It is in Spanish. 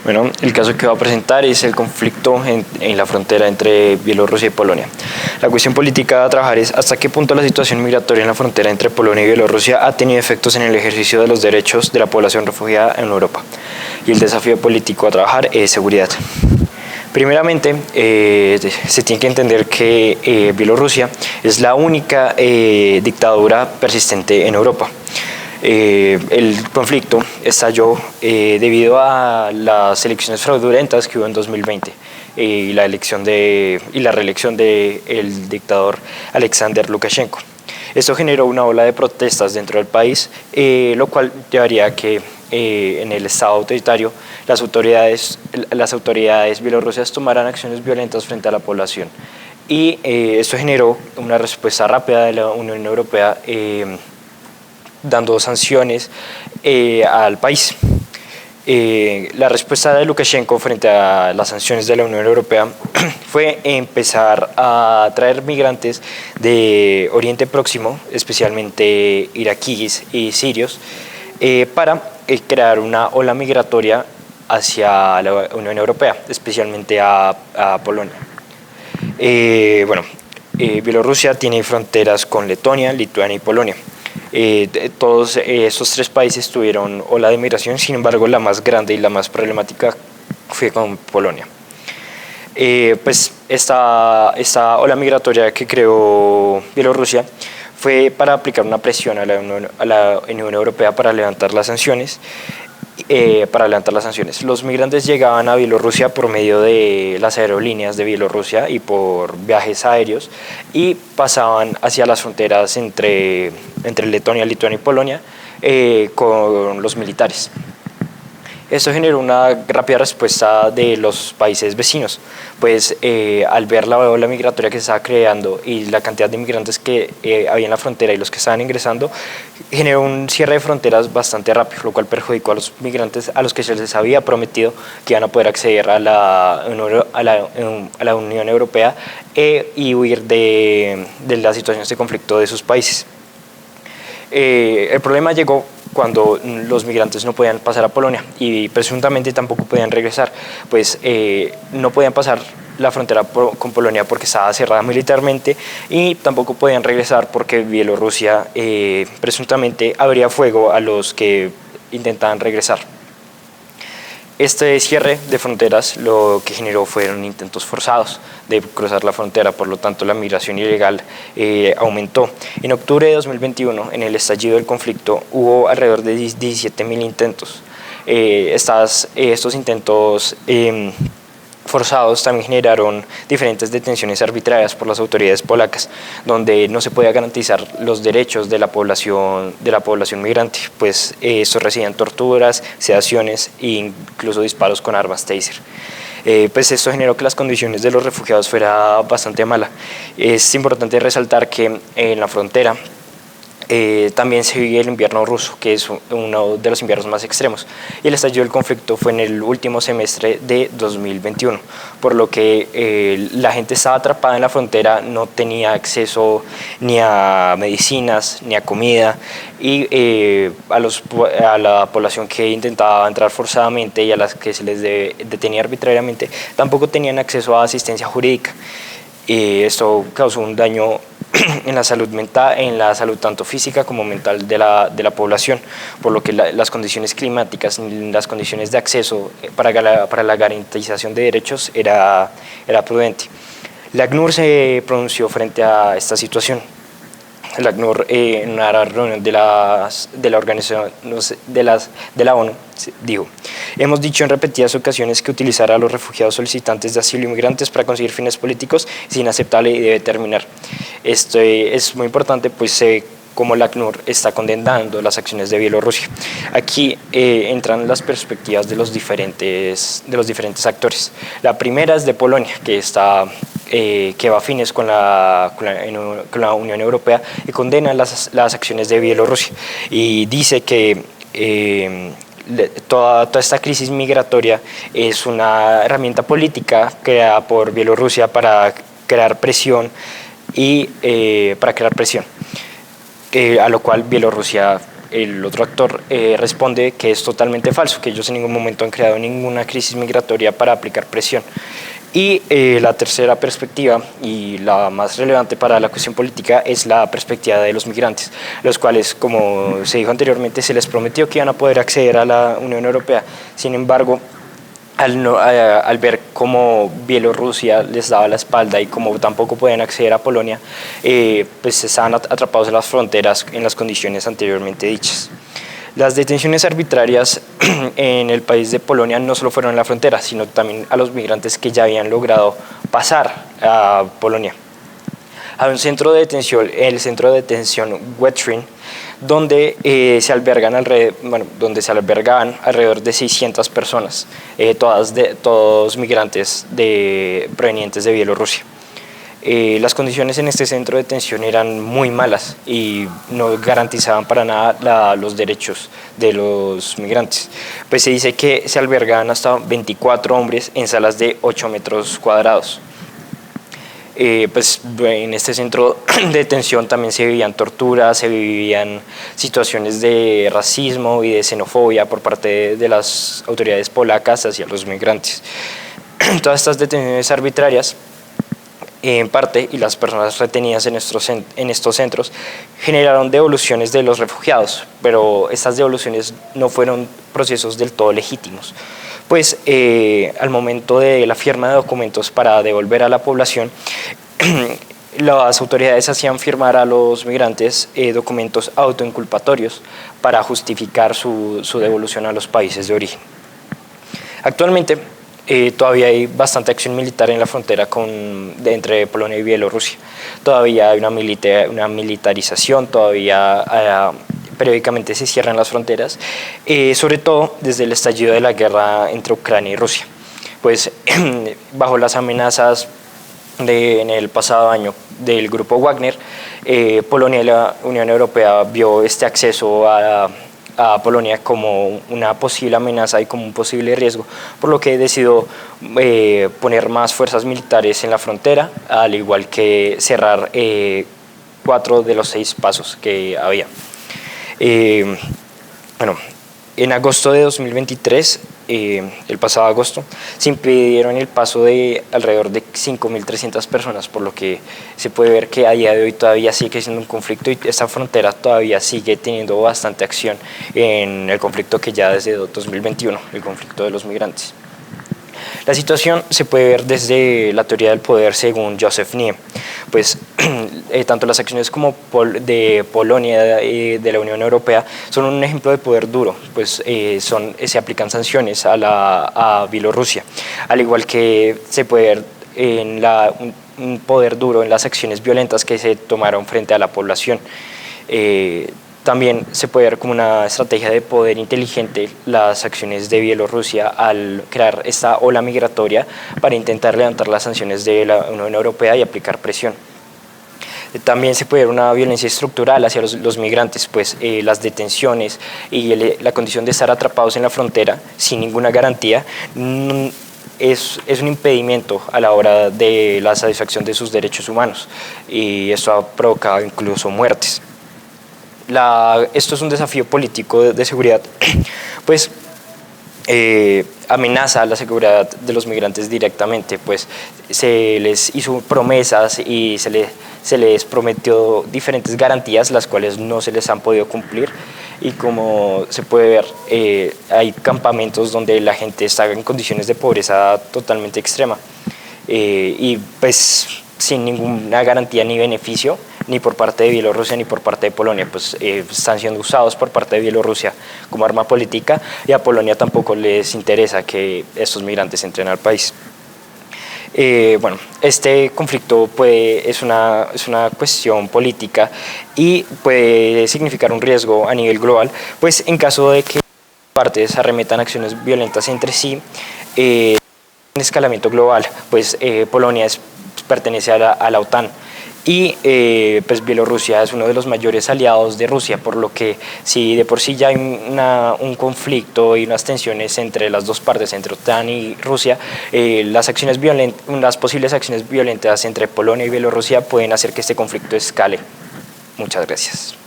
Bueno, el caso que va a presentar es el conflicto en la frontera entre Bielorrusia y Polonia. La cuestión política a trabajar es hasta qué punto la situación migratoria en la frontera entre Polonia y Bielorrusia ha tenido efectos en el ejercicio de los derechos de la población refugiada en Europa. Y el desafío político a trabajar es seguridad. Primeramente, se tiene que entender que Bielorrusia es la única dictadura persistente en Europa. El conflicto estalló debido a las elecciones fraudulentas que hubo en 2020 y la reelección del dictador Alexander Lukashenko. Esto generó una ola de protestas dentro del país, lo cual llevaría a que en el estado autoritario las autoridades bielorrusas tomaran acciones violentas frente a la población. Y esto generó una respuesta rápida de la Unión Europea dando sanciones al país. La respuesta de Lukashenko frente a las sanciones de la Unión Europea fue empezar a traer migrantes de Oriente Próximo, especialmente iraquíes y sirios, para crear una ola migratoria hacia la Unión Europea, especialmente a Polonia. Bielorrusia tiene fronteras con Letonia, Lituania y Polonia. Todos estos tres países tuvieron ola de migración, sin embargo la más grande y la más problemática fue con Polonia. Esta ola migratoria que creó Bielorrusia fue para aplicar una presión a la Unión Europea para levantar las sanciones. Los migrantes llegaban a Bielorrusia por medio de las aerolíneas de Bielorrusia y por viajes aéreos y pasaban hacia las fronteras entre Letonia, Lituania y Polonia con los militares. Esto generó una rápida respuesta de los países vecinos, pues al ver la ola migratoria que se estaba creando y la cantidad de migrantes que había en la frontera y los que estaban ingresando, generó un cierre de fronteras bastante rápido, lo cual perjudicó a los migrantes a los que se les había prometido que iban a poder acceder a la Unión Europea y huir de las situaciones de conflicto de sus países. El problema llegó cuando los migrantes no podían pasar a Polonia y presuntamente tampoco podían regresar, pues no podían pasar la frontera con Polonia porque estaba cerrada militarmente y tampoco podían regresar porque Bielorrusia presuntamente abría fuego a los que intentaban regresar. Este cierre de fronteras lo que generó fueron intentos forzados de cruzar la frontera, por lo tanto la migración ilegal aumentó. En octubre de 2021, en el estallido del conflicto, hubo alrededor de 17.000 intentos. Estos intentos forzados también generaron diferentes detenciones arbitrarias por las autoridades polacas, donde no se podía garantizar los derechos de la población migrante, pues estos recibían torturas, sedaciones e incluso disparos con armas Taser. Pues esto generó que las condiciones de los refugiados fuera bastante mala. Es importante resaltar que en la frontera también se vive el invierno ruso, que es uno de los inviernos más extremos, y el estallido del conflicto fue en el último semestre de 2021, por lo que la gente estaba atrapada en la frontera, no tenía acceso ni a medicinas, ni a comida, y a la población que intentaba entrar forzadamente y a las que se les detenía arbitrariamente, tampoco tenían acceso a asistencia jurídica. Esto causó un daño en la salud mental, en la salud tanto física como mental de la población, por lo que las condiciones climáticas, las condiciones de acceso para la garantización de derechos era prudente. La ACNUR se pronunció frente a esta situación. El ACNUR en una reunión de la organización de la ONU dijo: hemos dicho en repetidas ocasiones que utilizar a los refugiados solicitantes de asilo y migrantes para conseguir fines políticos es inaceptable y debe terminar. Esto es muy importante, pues como la ACNUR está condenando las acciones de Bielorrusia. Aquí entran las perspectivas de los diferentes actores. La primera es de Polonia, que va afines con la Unión Europea y condena las acciones de Bielorrusia y dice que toda esta crisis migratoria es una herramienta política creada por Bielorrusia para crear presión a lo cual Bielorrusia el otro actor responde que es totalmente falso, que ellos en ningún momento han creado ninguna crisis migratoria para aplicar presión. Y la tercera perspectiva, y la más relevante para la cuestión política, es la perspectiva de los migrantes, los cuales, como se dijo anteriormente, se les prometió que iban a poder acceder a la Unión Europea. Sin embargo, al ver cómo Bielorrusia les daba la espalda y cómo tampoco podían acceder a Polonia, pues estaban atrapados en las fronteras en las condiciones anteriormente dichas. Las detenciones arbitrarias en el país de Polonia no solo fueron en la frontera, sino también a los migrantes que ya habían logrado pasar a Polonia. Hay un centro de detención, el centro de detención Wetrin, donde se albergaban alrededor de 600 personas, todos migrantes provenientes de Bielorrusia. Las condiciones en este centro de detención eran muy malas y no garantizaban para nada los derechos de los migrantes. Pues se dice que se albergaban hasta 24 hombres en salas de 8 metros cuadrados. Pues en este centro de detención también se vivían torturas, se vivían situaciones de racismo y de xenofobia por parte de las autoridades polacas hacia los migrantes. Todas estas detenciones arbitrarias, en parte, y las personas retenidas en estos centros generaron devoluciones de los refugiados, pero estas devoluciones no fueron procesos del todo legítimos, pues al momento de la firma de documentos para devolver a la población, las autoridades hacían firmar a los migrantes documentos autoinculpatorios para justificar su devolución a los países de origen. Actualmente, todavía hay bastante acción militar en la frontera entre Polonia y Bielorrusia. Todavía hay una militarización, todavía periódicamente se cierran las fronteras, sobre todo desde el estallido de la guerra entre Ucrania y Rusia. Pues bajo las amenazas en el pasado año del grupo Wagner, Polonia y la Unión Europea vio este acceso a Polonia como una posible amenaza y como un posible riesgo, por lo que decidió poner más fuerzas militares en la frontera, al igual que cerrar 4 de los 6 pasos que había. En agosto de 2023, el pasado agosto, se impidieron el paso de alrededor de 5.300 personas, por lo que se puede ver que a día de hoy todavía sigue siendo un conflicto y esta frontera todavía sigue teniendo bastante acción en el conflicto que ya desde 2021, el conflicto de los migrantes. La situación se puede ver desde la teoría del poder según Joseph Nye, pues tanto las acciones como de Polonia y de la Unión Europea son un ejemplo de poder duro, pues se aplican sanciones a Bielorrusia, al igual que se puede ver un poder duro en las acciones violentas que se tomaron frente a la población. También se puede ver como una estrategia de poder inteligente las acciones de Bielorrusia al crear esta ola migratoria para intentar levantar las sanciones de la Unión Europea y aplicar presión. También se puede ver una violencia estructural hacia los migrantes, pues las detenciones y la condición de estar atrapados en la frontera sin ninguna garantía es un impedimento a la hora de la satisfacción de sus derechos humanos, y esto ha provocado incluso muertes. Esto es un desafío político de seguridad, pues amenaza la seguridad de los migrantes directamente, pues se les hizo promesas y se les prometió diferentes garantías, las cuales no se les han podido cumplir, y como se puede ver, hay campamentos donde la gente está en condiciones de pobreza totalmente extrema, y pues sin ninguna garantía ni beneficio, ni por parte de Bielorrusia ni por parte de Polonia, pues están siendo usados por parte de Bielorrusia como arma política, y a Polonia tampoco les interesa que estos migrantes entren al país. Este conflicto es una cuestión política y puede significar un riesgo a nivel global, pues en caso de que partes arremetan acciones violentas entre sí, un escalamiento global, pues Polonia pertenece a la OTAN, y pues Bielorrusia es uno de los mayores aliados de Rusia, por lo que si de por sí ya hay un conflicto y unas tensiones entre las dos partes, entre OTAN y Rusia, las posibles acciones violentas entre Polonia y Bielorrusia pueden hacer que este conflicto escale. Muchas gracias.